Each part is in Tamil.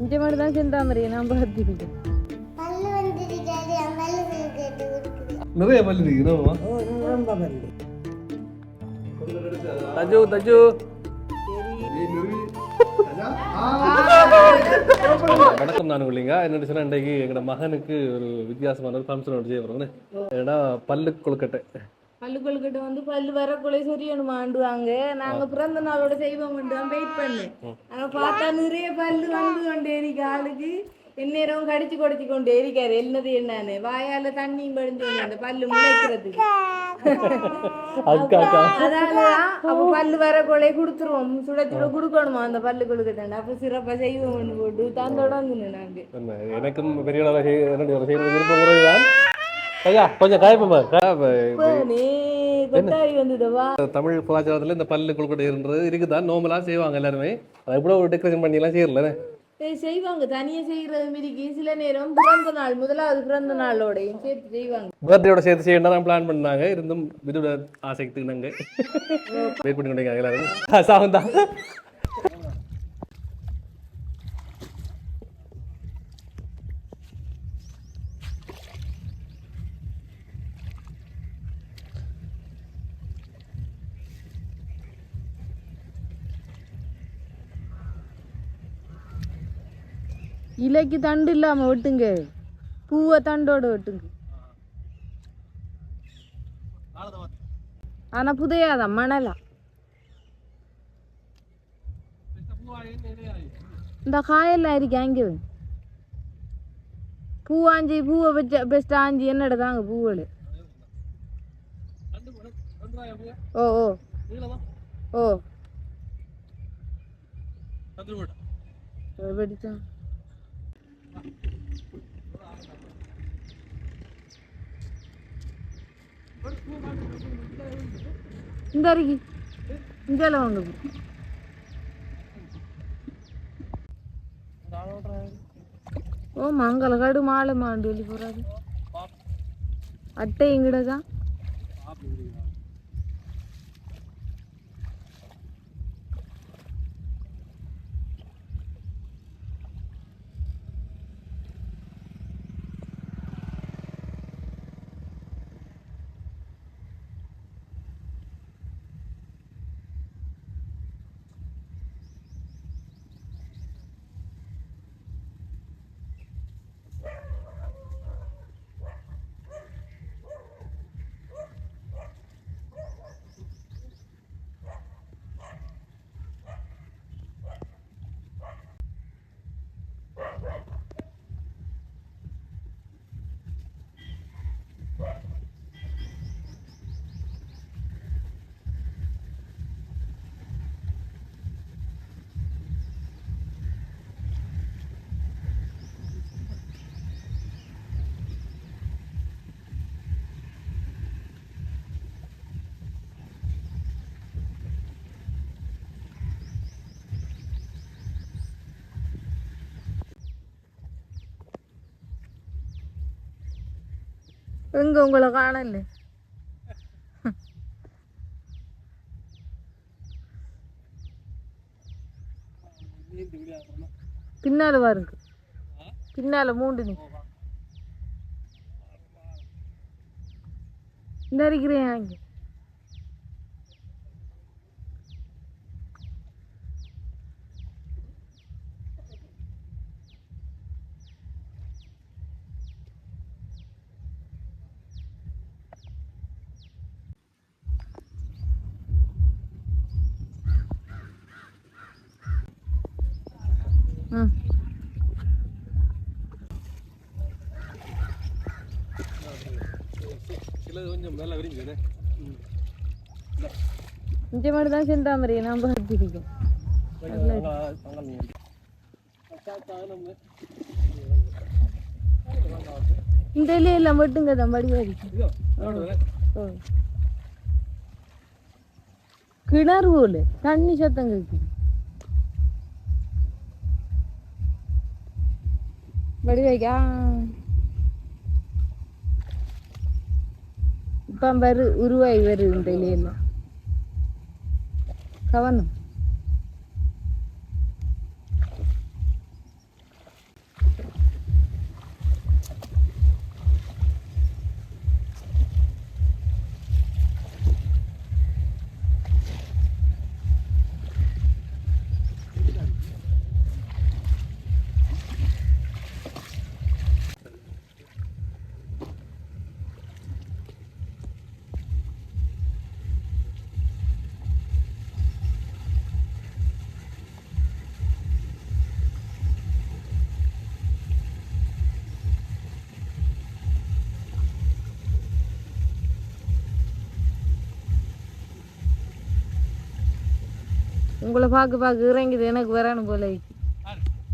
இந்த மாதிரி தான் செந்தாமரை நான் பார்த்துருக்கேன். நிறைய பல்லு இருக்குமா? ரொம்ப பல்லு. தஜு தஜு வணக்கம். நான் இல்லைங்க என்ன சொன்னா இன்றைக்கு எங்களோட மகனுக்கு ஒரு வித்தியாசமான ஒரு ஃபங்க்ஷன் ஒன்று செய்ய போகிறோம். ஏன்னா பல்லு கொழுக்கட்டை. பல்லு கொழுக்கட்டை வந்து பல்லு வரக்குள்ளே சொரியணுமாண்டுவாங்க. நாங்கள் பிறந்த நாளோட செய்வோம் தான் வெயிட் பண்ணேன். நாங்கள் பார்த்தா நிறைய பல்லு வந்து கொண்டே இருக்கு. ஆளுக்கு எந்நேரம் கடிச்சு கொடிச்சு கொண்டே இருக்காரு. என்னது என்னன்னு வாயால தண்ணியும் படிஞ்சு அந்த பல்லு முளைக்கிறதுக்கு. அதாலதான் அப்ப பல்லு வரக்குள்ளே கொடுத்துருவோம். சுட சுட கொடுக்கணுமா அந்த பல்லு கொழுக்கட்டை. அப்ப சிறப்பா செய்வோம்னு போட்டு தான் தொடங்குங்க. நாங்க எனக்கும் பெரிய விருப்பம் குறைவுதான். கொஞ்சம் காய்ப்பமா தமிழ் கலாச்சாரத்துல இந்த பல்லு கொழுக்கட்டை இருக்குதான் நோம்பலா செய்வாங்க எல்லாருமே. அதை கூட ஒரு டெக்கரேஷன் பண்ணி எல்லாம் செய்யறல செய்வாங்க. தனியா செய்யறது மிதிக்கு சில நேரம் பிறந்த நாள் முதலாவது பிறந்த நாளோடையும் சேர்த்து செய்வாங்க. பர்த்டேயோட சேர்த்து செய்யணும் பிளான் பண்ணாங்க. இருந்தும் இதோட ஆசைக்கு நாங்க வெயிட் பண்ணி கொண்டீங்க எல்லாரும். சாவந்தா இலைக்கு தண்டு இல்லாம வெட்டுங்க. பூவை தண்டோட வெட்டுங்க. ஆனா புதையாதான் மணலா. இந்த காயெல்லாம் இருக்கு அங்கே பூவாஞ்சி பூவை வச்ச பெஸ்ட் ஆஞ்சி என்னடா தாங்க பூவல். ஓ ஓ ஓ வெடிச்சா இந்த அருகி இந்த வாங்க. ஓ மங்கள காடு மாலை மாண்டு வெளி போறாரு. அட்டை எங்கடதான் எங்க உங்களை காணல. பின்னால பாருங்க. பின்னால மூண்டு நீ இந்த இருக்கிறேன் அங்க. இந்த மாதிரி தான் செந்தாமரை நான் பார்த்துருக்கேன். இந்த இலையெல்லாம் மட்டுங்க தான் படிவாதிக்கு கிணறு போல தண்ணி சத்தம் கேட்குது. வடிவாய்க்கா இப்ப பாரு உருவாய் வருது இந்த இலையெல்லாம். கவனம் உங்களை பார்க்க இறங்குது எனக்கு வரணும் போல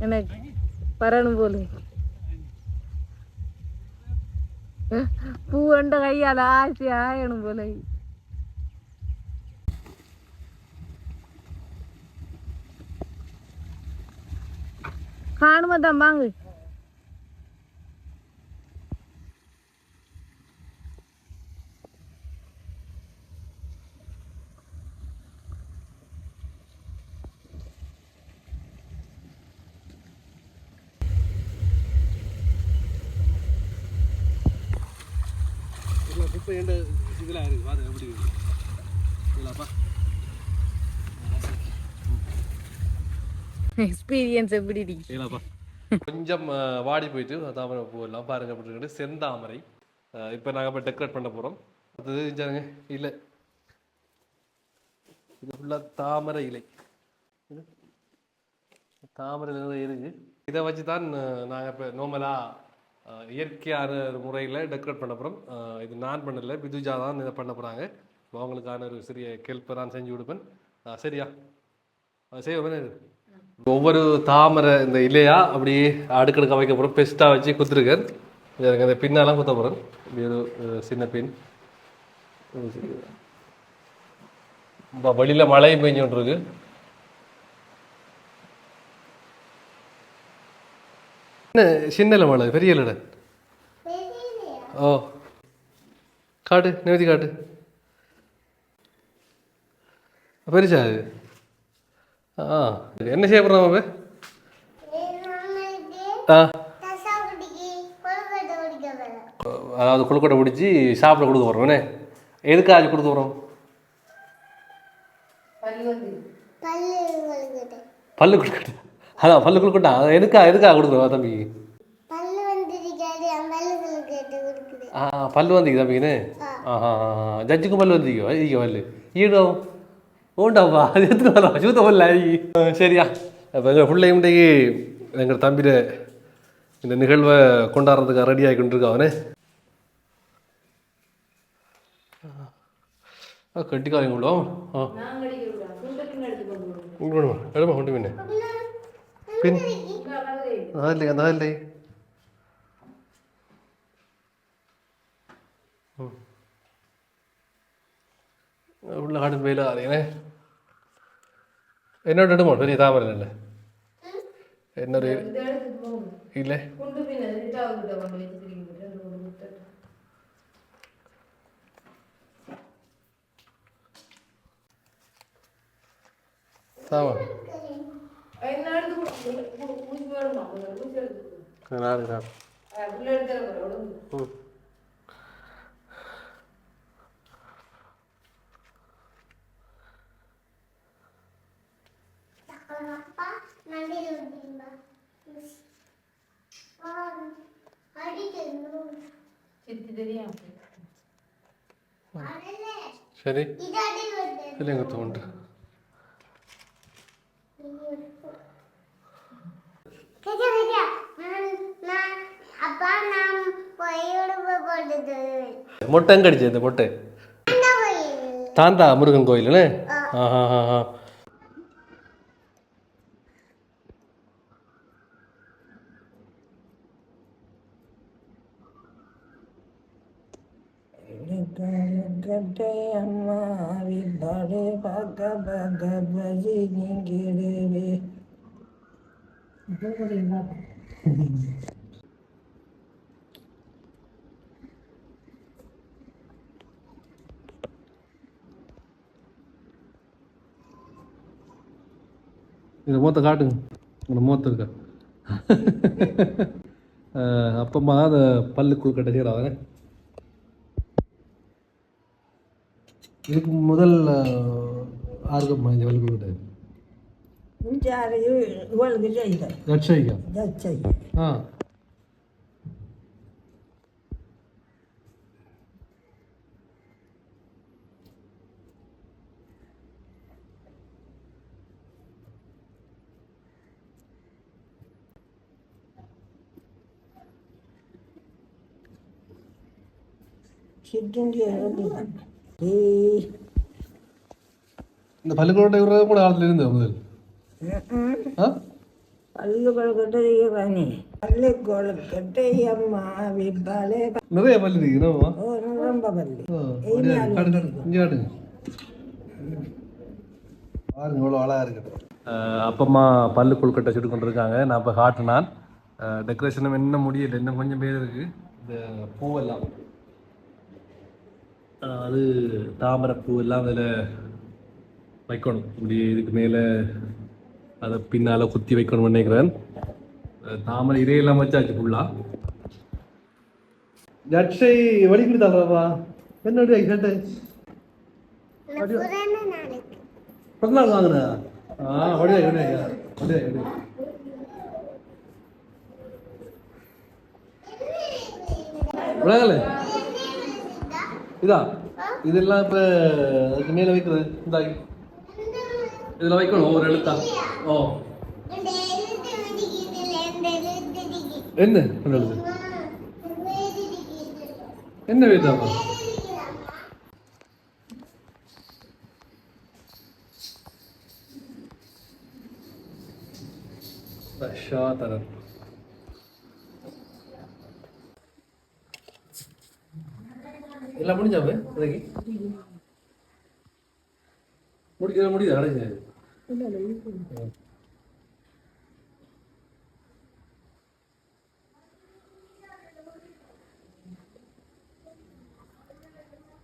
எனக்கு வரணும் போல பூ என்ற கையால் ஆசை ஆயணும் போல காணுமா தான் வாங்க இப்போ எந்த இதில் இருக்குது பாருங்க எப்படி இல்லைப்பா எக்ஸ்பீரியன்ஸ் எப்படி இல்லைப்பா கொஞ்சம் வாடி போயிட்டு தாமரை பூ எல்லாம் பாருங்க அப்படி இருக்குது செந்தாமரை இப்போ நாங்கள் இப்போ டெக்கரேட் பண்ண போகிறோம் அது செஞ்சாருங்க இல்லை இது ஃபுல்லாக தாமரை இலை தாமரை இருக்கு இதை வச்சு தான் நாங்கள் இப்போ நார்மலாக இயற்கையான ஒரு முறையில் டெக்கரேட் பண்ண போகிறோம் இது நான் பண்ணல பிதுஜா தான் இதை பண்ண போகிறாங்க அவங்களுக்கான ஒரு சிறிய கெல்ப்பை நான் செஞ்சு கொடுப்பேன் சரியா செய்வேன் ஒவ்வொரு தாமரை இந்த இலையா அப்படியே அடுக்கடுக்க வைக்க போகிறோம் பெஸ்ட்டாக வச்சு குத்துருக்கேன் எனக்கு அந்த பின்னெல்லாம் குத்த போகிறேன் இப்படி ஒரு சின்ன பின் வெளியில் மழை பெஞ்சுட்டு என்ன சின்ன மழை பெரிய இல்லைட ஓ காட்டு நிறுத்தி காட்டு பெருசா அது என்ன செய்ய போகிறோம் அதாவது கொழுக்கட்டை பிடிச்சி சாப்பிட கொடுக்க போகிறோம் எதுக்கு அது கொடுக்க போகிறோம் பல்லு கொழுக்கட்டை அதான் பல்லு கொழுக்கட்டா எதுக்கா கொடுக்குறோம் தம்பி பல்லு வந்தீங்க தம்பிங்கன்னு ஜட்ஜுக்கும் பல்லு வந்தீங்க ஐயோ பல்லு ஈடும் ஓண்டாப்பா அது எடுத்துட்டு வரலாம் சூத்த பல்ல சரியா இப்போ எங்கள் பிள்ளைங்க இன்றைக்கு எங்கள் தம்பியில் இந்த நிகழ்வை கொண்டாடுறதுக்கு ரெடி ஆகி கொண்டிருக்காவனே கட்டிக்காரங்க விடும் எடுமா கொண்டு பின்ன பின் அதல்லை அதல்லை உள்ள காட்டு வெயில அதே என்னோட எடுமா பெரிய தாமரை இல்லை என்னொரு இல்லை தாமரை சரி இல்லைங்க தோண்டு மொட்டை எங்க அடிச்சு இந்த மொட்டை தாண்டா முருகன் கோயில் அம்மாவிலே பக பக பஜி நீங்கிடுவே இந்த மூத்த காட்டுங்க இந்த மூத்த இருக்கா அப்பம்மா தான் அந்த பல்லுக்குள் கட்ட செய்கிறாங்க இதுக்கு முதல் ஆர்கம்மா இந்த பல்லுக்குள் கட்ட ஆ இந்த பள்ளிக்கூட கூட காலத்துல இருந்து முதல் பல்லு கொழுக்கட்டை செய்யறானே பல்லு கொழுக்கட்டை அம்மா வீட்டாலே நிறைய பல்லு இருக்கு ரொம்ப பல்லு இங்கே காட்டுங்க பாருங்க இவ்வளோ அழகா இருக்கு. அப்பம்மா பல்லு கொழுக்கட்டை சுட்டு கொண்டு இருக்காங்க. நான் இப்போ காட்டினான் டெக்கரேஷனும் இன்னும் முடியல, இன்னும் கொஞ்சம் பேர் இருக்கு. இந்த பூவெல்லாம் அது தாமரை பூ எல்லாம் அதில் வைக்கணும். இப்படி இதுக்கு மேலே அதை பின்னால் குத்தி வைக்கணும்னு நினைக்கிறேன். தாமரை இதையெல்லாம் வச்சாச்சு ஃபுல்லாக. ஜட்சை வடிக்கிட்டு தள்ளுறப்பா என்னுடைய கேட்டு பிறந்தநாள் வாங்குறா? வடியா வடியா வடியா வடியா விளங்கல இதா இதெல்லாம் இப்போ அதுக்கு மேலே வைக்கிறது இந்த இதில் வைக்கணும் ஒவ்வொரு எழுத்தா. ஓ என்ன எழுது என்ன வேதாப்பா? شاطر எல்லாம் முடிஞ்சாவே இன்னைக்கு முடியுது அடைஞ்சு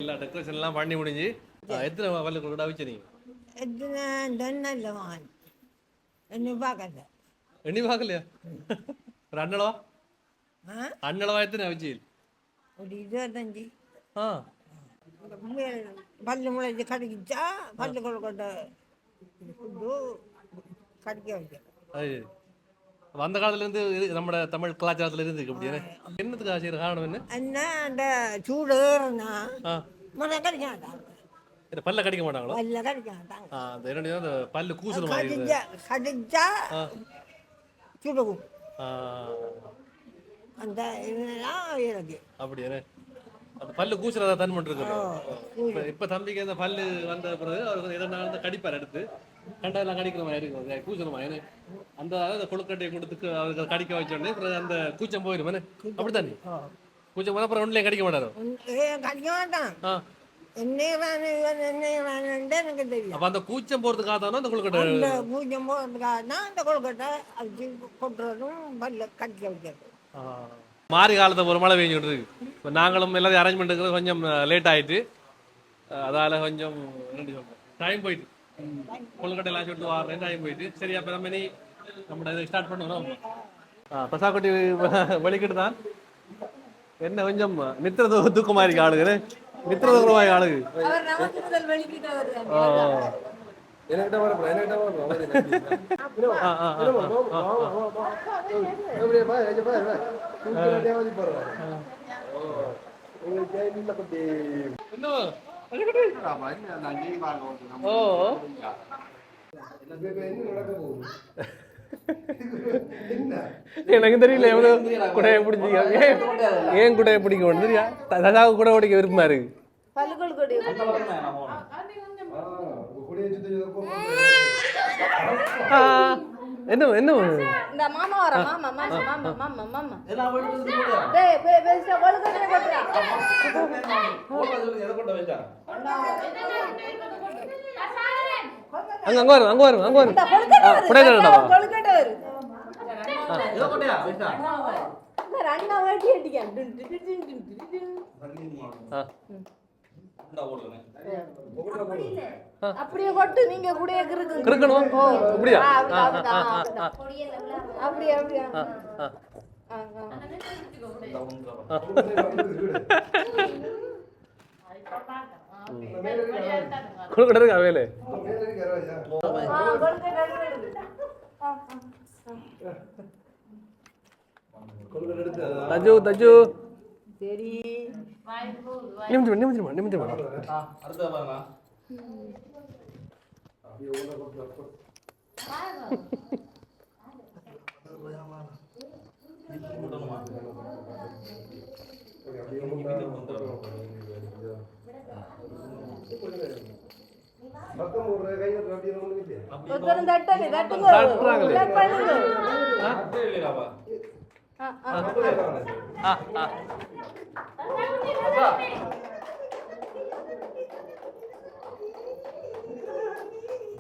எல்லா டெக்கரேஷன் எல்லாம் பண்ணி முடிஞ்சு எத்தனை பல்லு கூட வச்சீங்க? எத்தனை தன்னல்லவான் என்ன பார்க்கல எண்ணி பார்க்கலையா? ஒரு அண்ணளவா அண்ணளவா எத்தனை வச்சு? ஒரு 25. ஆ பல்லு முளைச்சி கடிக்கிச்சா பல்லு கொழுக்கட்டை கடிக்க வைக்க. அந்த காலத்துல இருந்து நம்ம தமிழ் கலாச்சாரத்துல இருந்து அப்படியே என்னத்துக்கு ஆசை காரணம் என்ன? என்ன அந்த சூடு ஏறுனா மன கடிக்க மாட்டாங்க. பல்ல கடிக்க மாட்டாங்களா? பல்ல கடிக்க மாட்டாங்க. என்னுடைய அந்த பல்லு கூசல் கடிச்சா சுடுகும் அந்த அப்படியே அந்த பல்லு கூசுறதா தன் பண்ணிருக்கோம். இப்ப தம்பிக்கு அந்த பல்லு வந்த பிறகு அவருக்கு எதனால கடிப்பார் எடுத்து கண்டதெல்லாம் கடிக்கிற மாதிரி இருக்கும் கூச்சணுமா ஏன்னா அந்த கொழுக்கட்டையை கொடுத்துக்கு அவருக்கு கடிக்க வச்சோடனே அந்த கூச்சம் போயிடும் அப்படித்தானே? கூச்சம் போனா அப்புறம் ஒன்றுலையும் கடிக்க மாட்டாரோ? கடிக்க மாட்டான். எனக்கு தெரியும். அப்ப அந்த கூச்சம் போறதுக்காக தானே அந்த கொழுக்கட்டை கூச்சம் போறதுக்காக தான் அந்த கொழுக்கட்டை அடிச்சு கொட்டுறதும் பல்ல கடிக்க வைக்கிறது. மாறி காலத்தை ஒரு மழை பெஞ்சுட்டு இருக்கு. இப்போ நாங்களும் எல்லாத்தையும் அரேஞ்ச்மெண்ட் கொஞ்சம் லேட் ஆயிட்டு அதால கொஞ்சம் டைம் போயிட்டு கொழுக்கட்டை எல்லாம் சுட்டு வாரேன் டைம் போயிட்டு. சரி அப்போ நம்ம இனி நம்ம இதை ஸ்டார்ட் பண்ணுவோம். பிரசாக்குட்டி வலிக்கிட்டு தான் என்ன கொஞ்சம் நித்திர தூக்கமா இருக்கு ஆளுங்க. நித்திர தூக்கமா ஆளுங்க எனக்கு தெரியல குடைய பிடிச்சிக்க ஏன் குடைய பிடிக்க தெரியா தசாவுக்கு கூட பிடிக்க விருப்பமா இருக்கு. என்ன என்ன இந்த மாமா வர மாமா மாமா மாமா மாமா மாமா டேய் பெருசா கொழுக்கட்டை கொட்றா அங்க வரும் அங்க வரும் அங்க வரும் கொழுக்கட்டை வரு ஏதோ கொட்டையா பெருசா இந்த ரெண்டா வாட்டி அடிக்க அப்படியே கொட்டு நீங்க கூடயே கிறுக்கணும் அப்படியா? அப்படியே அப்படியே கொழுக்கட்டை இருக்கு அவையில தஜு தஜு சரி நிமிஷம் நிமிஷம் நிமிஷம் அடுத்த பாருங்க பக்கம் ஒரு கை ஒருத்தரும் தட்டுங்க தட்டுறாங்களே. clap பண்ணுங்க.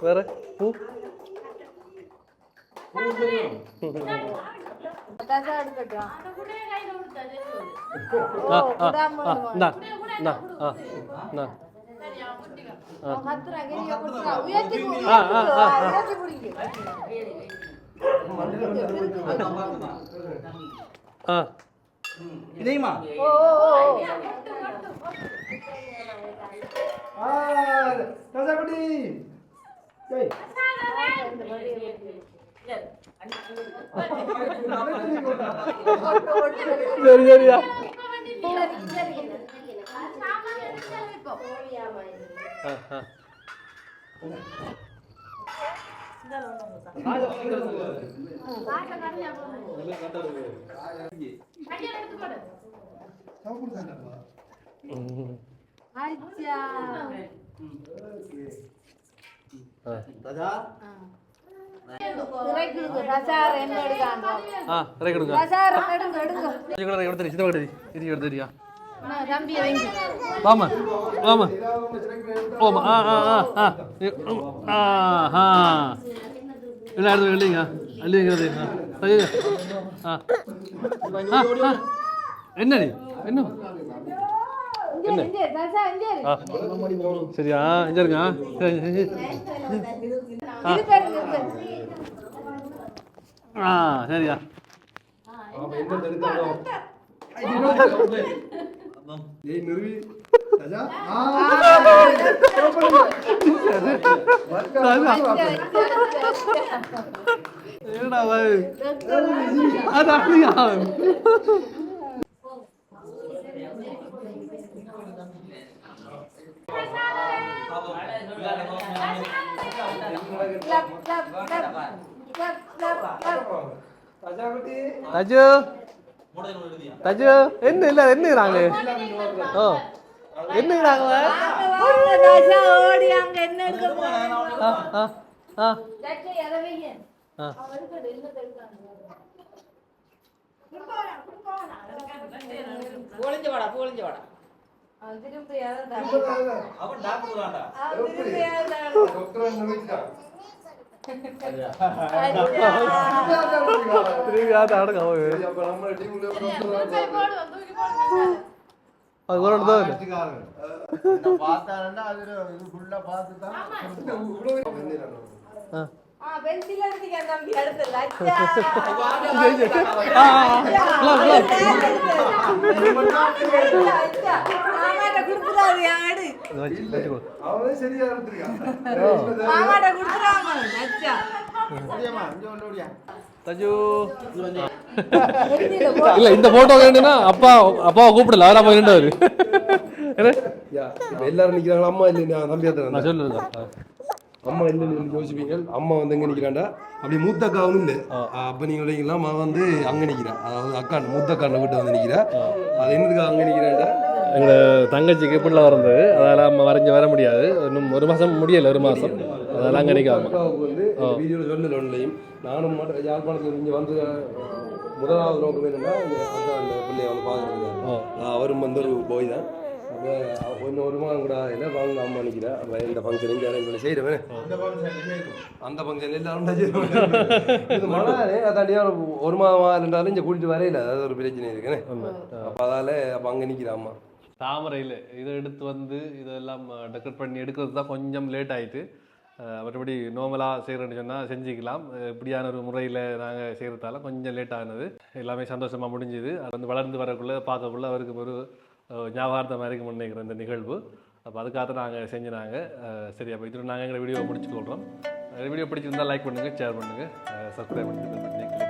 வேற பூ கசா எடுக்கட்டும். ஆ ஓ, குடாம இந்தா இந்தா ஹத்ரா கெரிய குடுறா. உயர்த்தி குடிங்க. ஆ இதையுமா ஓ ராஜாக்குட்டி ஏய் சரி சரியா ராஜா திரைக்குடுங்க. கசார என்ன எடுக்காங்க. ரை கொடுங்க கசார எடுங்க. எடுத்துரு சிதம் எடுத்து இது எடுத்துறியா தம்பி வைங்க. வாமா வாமா ஓமா இல்லை எடுத்து இல்லைங்க இல்லைங்கிறது என்ன நீ என்ன இங்க கசா இங்க. சரியா இங்க இருங்க சரியா ஏய் நிறுவி ராஜா என்னடா அது அப்படியா தஜு தஜு என்ன இல்ல என்னங்கிறாங்க ஓ என்னங்கிறாங்க ஓடி அங்க என்ன எடுக்க போறாங்க. பென்சில் எடுத்துக்க தம்பி அடுத்து குடுத்துறாரு யாடு அவனே சரியா இருந்திருக்கான் மாமாட்ட குடுத்துறாங்க அச்சா தஜு இல்ல இந்த போட்டோ வேணும்னா அப்பாவை கூப்பிடல அவரா போய் நின்றவர் எல்லாரும் நிக்கிறாங்களா அம்மா இல்லையா நம்பியா நான் சொல்லுங்க அம்மா இல்லைன்னு யோசிப்பீங்க அம்மா வந்து எங்க நிக்கிறாண்டா அப்படி மூத்த அக்கா ஒன்றும் இல்லை அப்ப நீங்க நினைக்கலாம் அம்மா வந்து அங்க நிக்கிறேன் அதாவது அக்காண்ட மூத்த அக்காண்ட வீட்டை வந்து நிக்கிறேன் அது என்னதுக்கு அங்க நிக்கிறாண்டா எங்களோட தங்கச்சிக்கு பிள்ளை வந்தது அதால அம்மா வரைஞ்சி வர முடியாது இன்னும் ஒரு மாதம் முடியலை ஒரு மாதம் அதெல்லாம் அங்கே நிற்காம அக்காவுக்கு வந்து வீடியோவில் சொல்லல ஒன்றையும் நானும் மட்டும் யாழ்ப்பாணத்தில் இங்கே வந்து முதலாவது நோக்கம் என்னன்னா அந்த பிள்ளைய வந்து பார்த்துருக்காரு அவரும் வந்து ஒரு போய் தான் கொஞ்சம் ஒரு மாதம் கூட இல்லை வாங்க அம்மா நிற்கிறேன் அப்போ இந்த ஃபங்க்ஷன் இங்கே அரேஞ்ச் செய்கிறேன் அந்த ஃபங்க்ஷன் எல்லாரும் இது மழை அதாண்டியா ஒரு மாதமாக இருந்தாலும் இங்கே கூட்டிட்டு வரையில அதாவது ஒரு பிரச்சனை இருக்குன்னு அப்போ அதால் அப்போ அங்கே நிற்கிறேன் அம்மா தாமரையில் இதை எடுத்து வந்து இதெல்லாம் டெக்கரேட் பண்ணி எடுக்கிறது தான் கொஞ்சம் லேட் ஆகிட்டு மற்றபடி நார்மலாக செய்கிறேன்னு சொன்னால் செஞ்சுக்கலாம் இப்படியான ஒரு முறையில் நாங்கள் செய்கிறதால கொஞ்சம் லேட் ஆனது எல்லாமே சந்தோஷமாக முடிஞ்சுது அது வந்து வளர்ந்து வரக்குள்ளே பார்க்கக்குள்ள அவருக்கு ஒரு ஞாபகார்த்தமாக இருக்கும் நினைக்கிறேன் இந்த நிகழ்வு அப்போ அதுக்காக நாங்கள் செஞ்சினாங்க சரி அப்போ இது நாங்கள் எங்களை வீடியோ முடிச்சுக்கொள்கிறோம் வீடியோ பிடிச்சிருந்தால் லைக் பண்ணுங்கள் ஷேர் பண்ணுங்கள் சப்ஸ்கிரைப் பண்ணிட்டு